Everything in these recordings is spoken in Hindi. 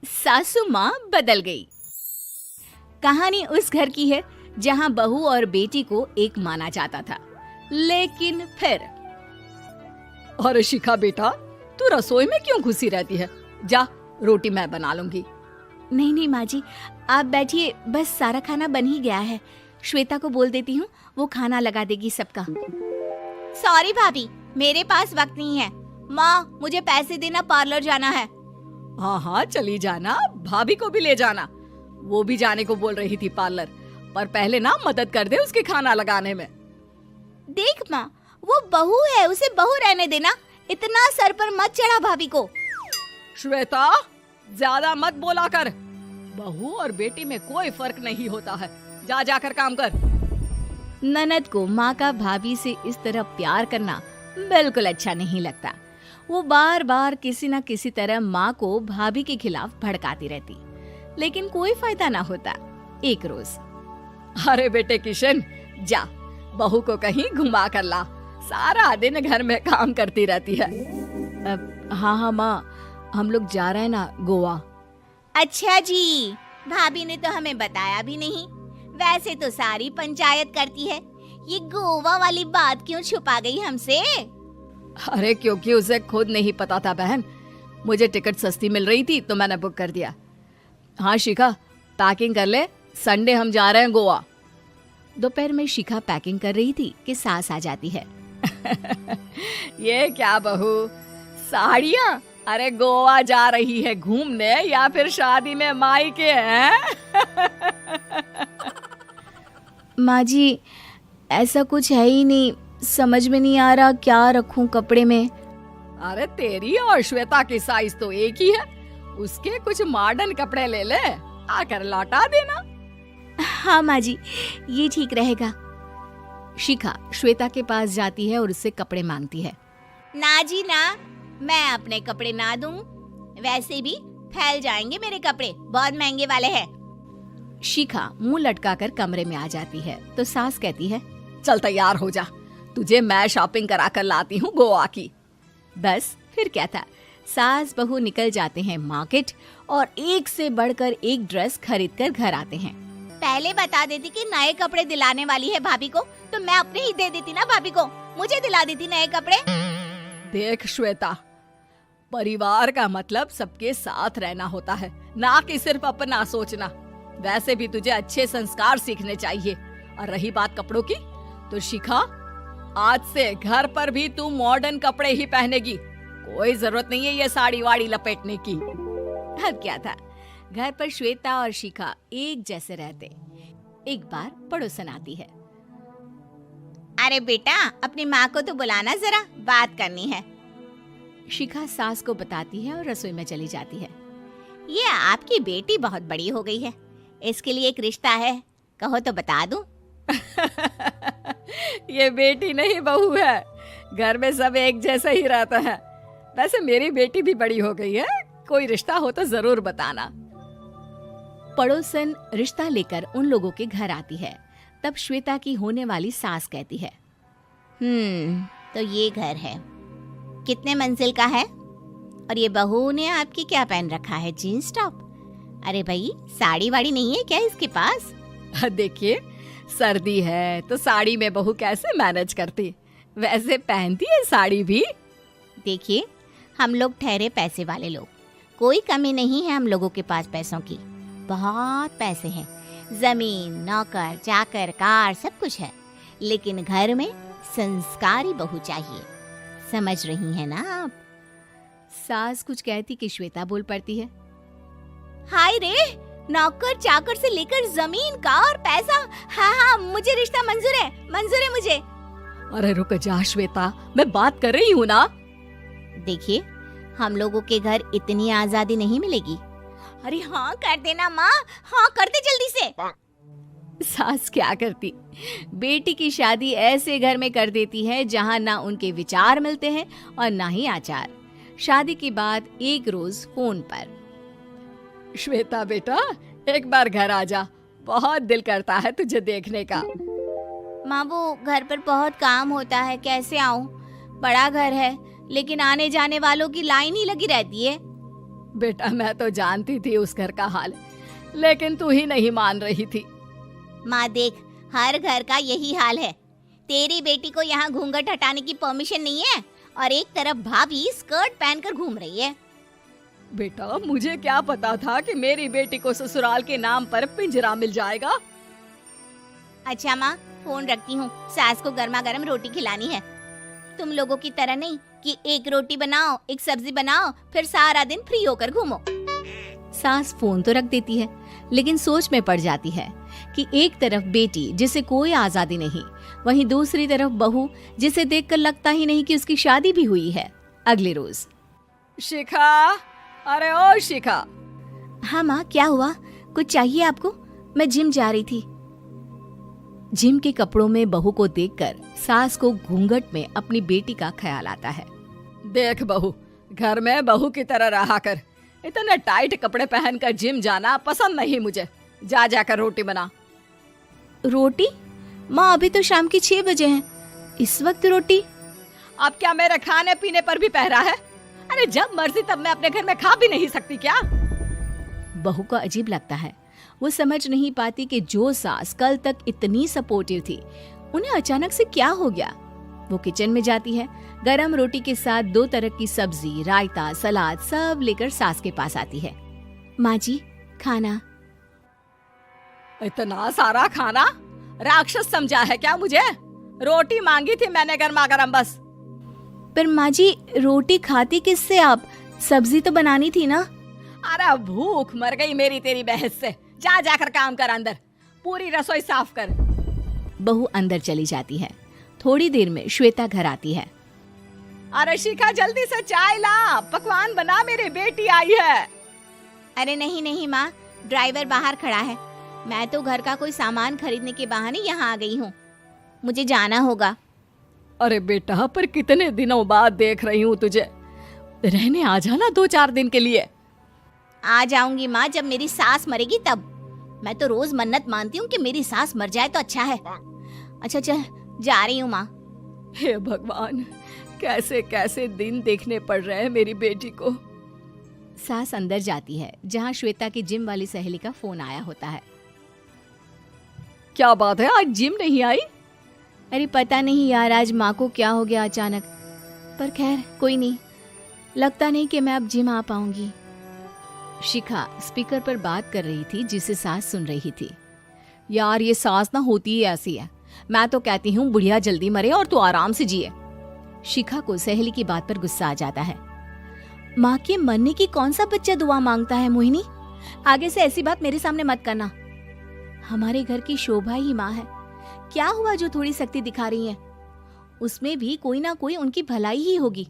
सासू माँ बदल गई। कहानी उस घर की है जहाँ बहू और बेटी को एक माना जाता था, लेकिन फिर अरे शिखा बेटा, तू रसोई में क्यों घुसी रहती है? जा, रोटी मैं बना लूंगी। नहीं नहीं माँ जी, आप बैठिए, बस सारा खाना बन ही गया है। श्वेता को बोल देती हूँ, वो खाना लगा देगी सबका। सॉरी भाभी, मेरे पास वक्त नहीं है। माँ, मुझे पैसे देना, पार्लर जाना है। हाँ हाँ चली जाना, भाभी को भी ले जाना। वो भी जाने को बोल रही थी पार्लर, पर पहले ना मदद कर दे उसके खाना लगाने में। देख माँ, वो बहू है, उसे बहू रहने देना, इतना सर पर मत चढ़ा भाभी को। श्वेता, ज्यादा मत बोला कर। बहू और बेटी में कोई फर्क नहीं होता है। जा जाकर काम कर। ननद को माँ का भाभी से इस तरह प्यार करना बिल्कुल अच्छा नहीं लगता। वो बार बार किसी न किसी तरह माँ को भाभी के खिलाफ भड़काती रहती, लेकिन कोई फायदा ना होता। एक रोज, अरे बेटे किशन, जा बहू को कहीं घुमा कर ला, सारा दिन घर में काम करती रहती है। हाँ हाँ माँ, हम लोग जा रहे हैं ना गोवा। अच्छा जी, भाभी ने तो हमें बताया भी नहीं। वैसे तो सारी पंचायत करती है, ये गोवा वाली बात क्यों छुपा गई हमसे? अरे क्योंकि उसे खुद नहीं पता था बहन। मुझे टिकट सस्ती मिल रही थी तो मैंने बुक कर दिया। हाँ शिखा, पैकिंग कर ले, संडे हम जा रहे हैं गोवा। दोपहर में शिखा पैकिंग कर रही थी कि सास आ जाती है। ये क्या बहू, साड़ियाँ? अरे गोवा जा रही है घूमने या फिर शादी में मायके हैं? माँ जी, ऐसा कुछ है ही नहीं, समझ में नहीं आ रहा क्या रखूं कपड़े में। अरे तेरी और श्वेता की साइज तो एक ही है, उसके कुछ मॉडर्न कपड़े ले ले, आकर लौटा देना। हाँ माँ जी, ये ठीक रहेगा। शिखा श्वेता के पास जाती है और उससे कपड़े मांगती है। ना जी ना, मैं अपने कपड़े ना दूं, वैसे भी फैल जाएंगे मेरे कपड़े, बहुत महंगे वाले हैं। शिखा मुंह लटकाकर कमरे में आ जाती है तो सास कहती है, चल तैयार हो जा, तुझे मैं शॉपिंग करा कर लाती हूँ गोवा की। बस फिर क्या था, सास बहू निकल जाते हैं मार्केट और एक से बढ़कर एक ड्रेस खरीद कर घर आते हैं। पहले बता देती कि नए कपड़े दिलाने वाली है भाभी को, तो मैं अपने ही दे देती ना भाभी को, मुझे दिला देती नए कपड़े। देख श्वेता, परिवार का मतलब सबके साथ रहना होता है, ना कि सिर्फ अपना सोचना। वैसे भी तुझे अच्छे संस्कार सीखने चाहिए। और रही बात कपड़ों की, तो शिखा, आज से घर पर भी तू मॉडर्न कपड़े ही पहनेगी। कोई जरूरत नहीं है ये साड़ी वाड़ी लपेटने की। अब क्या था, घर पर श्वेता और शिखा एक जैसे रहते। एक बार पड़ोसन आती है। अरे बेटा, अपनी माँ को तो बुलाना जरा, बात करनी है। शिखा सास को बताती है और रसोई में चली जाती है। ये आपकी बेटी बहुत बड़ी हो गई है, इसके लिए एक रिश्ता है, कहो तो बता दूं। ये बेटी नहीं बहू है, घर में सब एक जैसा ही रहता है। वैसे मेरी बेटी भी बड़ी हो गई है, कोई रिश्ता हो तो जरूर बताना। पड़ोसन रिश्ता लेकर उन लोगों के घर आती है। तब श्वेता की होने वाली सास कहती है, तो ये घर है, कितने मंजिल का है? और ये बहू ने आपकी क्या पहन रखा है, जीन्स टॉप? अरे भाई, साड़ी वाड़ी नहीं है क्या इसके पास? देखिए, सर्दी है तो साड़ी में बहू कैसे मैनेज करती, वैसे पहनती है साड़ी भी। देखिए, हम लोग ठहरे पैसे वाले लोग, कोई कमी नहीं है हम लोगों के पास पैसों की, बहुत पैसे हैं, जमीन, नौकर चाकर, कार, सब कुछ है, लेकिन घर में संस्कारी बहू चाहिए। समझ रही हैं ना आप? सास कुछ कहती कि श्वेता बोल पड़ती है, हाय रे, नौकर चाकर से लेकर जमीन, कार, पैसा, हाँ हाँ, मुझे रिश्ता मंजूर है, मंजूर है मुझे। अरे रुक जा श्वेता, मैं बात कर रही हूँ ना। देखिए, हम लोगों के घर इतनी आजादी नहीं मिलेगी। अरे हाँ कर देना माँ, हाँ कर दे जल्दी से। सास क्या करती, बेटी की शादी ऐसे घर में कर देती है जहाँ ना उनके विचार मिलते हैं और ना ही आचार। शादी के बाद एक रोज फोन पर, श्वेता बेटा, एक बार घर आ जा, बहुत दिल करता है तुझे देखने का। माँ, वो घर पर बहुत काम होता है, कैसे आऊँ? बड़ा घर है, लेकिन आने जाने वालों की लाइन ही लगी रहती है। बेटा मैं तो जानती थी उस घर का हाल, लेकिन तू ही नहीं मान रही थी। माँ देख, हर घर का यही हाल है। तेरी बेटी को यहाँ घूंघट हटाने की परमिशन नहीं है और एक तरफ भाभी स्कर्ट पहनकर घूम रही है। बेटा मुझे क्या पता था कि मेरी बेटी को ससुराल के नाम पर पिंजरा मिल जाएगा। अच्छा माँ, फोन रखती हूँ, सास को गर्मा गर्म रोटी खिलानी है। तुम लोगों की तरह नहीं कि एक रोटी बनाओ, एक सब्जी बनाओ, फिर सारा दिन फ्री होकर घूमो। सास फोन तो रख देती है, लेकिन सोच में पड़ जाती है कि एक तरफ बेटी जिसे कोई आजादी नहीं, वहीं दूसरी तरफ बहू जिसे देखकर लगता ही नहीं कि उसकी शादी भी हुई है। अगले रोज। शिखा, अरे ओ शिखा। हाँ माँ, क्या हुआ? कुछ चाहिए आपको? मैं जिम जा रही थी। जिम के कपड़ों में बहू को देखकर सास को घूंघट में अपनी बेटी का ख्याल आता है। देख बहू, घर में बहू की तरह रहा कर। इतने टाइट कपड़े पहनकर जिम जाना पसंद नहीं मुझे। जा जाकर रोटी बना। रोटी? माँ अभी तो शाम की 6 बजे हैं, इस वक्त रोटी? अब क्या मेरे खाने पीने पर भी पहरा है? अरे जब मर्जी तब मैं अपने घर में खा भी नहीं सकती क्या? बहू को अजीब लगता है। वो समझ नहीं पाती कि जो सास कल तक इतनी सपोर्टिव थी, उन्हें अचानक से क्या हो गया। वो किचन में जाती है, गरम रोटी के साथ 2 तरह की सब्जी, रायता, सलाद सब लेकर सास के पास आती है। माँ जी, खाना। इतना सारा खाना? राक्षस समझा है क्या मुझे? रोटी मांगी थी मैंने गर्मा गर्म बस। पर माँ जी, रोटी खाती किससे आप? सब्जी तो बनानी थी ना। अरे भूख मर गई मेरी तेरी बहस से। जा जाकर काम कर, अंदर पूरी रसोई साफ कर। बहू अंदर चली जाती है। थोड़ी देर में श्वेता घर आती है। अरे शिखा जल्दी से चाय ला, पकवान बना, मेरी बेटी आई है। अरे नहीं नहीं माँ, ड्राइवर बाहर खड़ा है। मैं तो घर का कोई सामान खरीदने के बहाने यहाँ आ गई हूँ, मुझे जाना होगा। अरे बेटा, पर कितने दिनों बाद देख रही हूँ तुझे, रहने आ जाना 2-4 दिन के लिए। आ जाऊंगी माँ, जब मेरी सास मरेगी तब। मैं तो रोज मन्नत मानती हूँ कि मेरी सास मर जाए तो अच्छा है। अच्छा चल, जा रही हूँ माँ। हे भगवान, कैसे कैसे दिन देखने पड़ रहे हैं मेरी बेटी को। सास अंदर जाती है, जहाँ श्वेता की जिम वाली सहेली का फोन आया होता है। क्या बात है, आज जिम नहीं आई? अरे पता नहीं यार, आज माँ को क्या हो गया अचानक। पर खैर कोई नहीं, लगता नहीं कि मैं अब जिम आ पाऊंगी। शिखा स्पीकर पर बात कर रही थी, जिसे सास सुन रही थी। यार ये सास ना होती ही ऐसी है। मैं तो कहती हूँ बुढ़िया जल्दी मरे और तू आराम से जिए। शिखा को सहेली की बात पर गुस्सा आ जाता है। माँ के मरने की कौन सा बच्चा दुआ मांगता है मोहिनी? आगे से ऐसी बात मेरे सामने मत करना। हमारे घर की शोभा ही माँ है। क्या हुआ जो थोड़ी सख्ती दिखा रही है? उसमें भी कोई ना कोई उनकी भलाई ही होगी।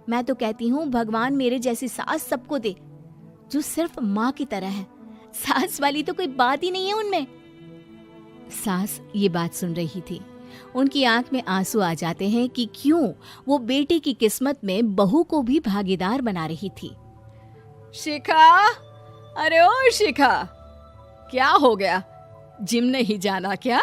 मैं तो कहती हूँ भगवान मेरे जैसी सास सबको दे, जो सिर्फ माँ की तरह है। सास वाली तो कोई बात ही नहीं है उनमें। सास ये बात सुन रही थी। उनकी आंख में आंसू आ जाते हैं कि क्यों वो बेटी की किस्मत में बहू को भी भागीदार बना रही थी। शिखा, अरे ओ शिखा, क्या हो गया? जिम नहीं जाना क्या?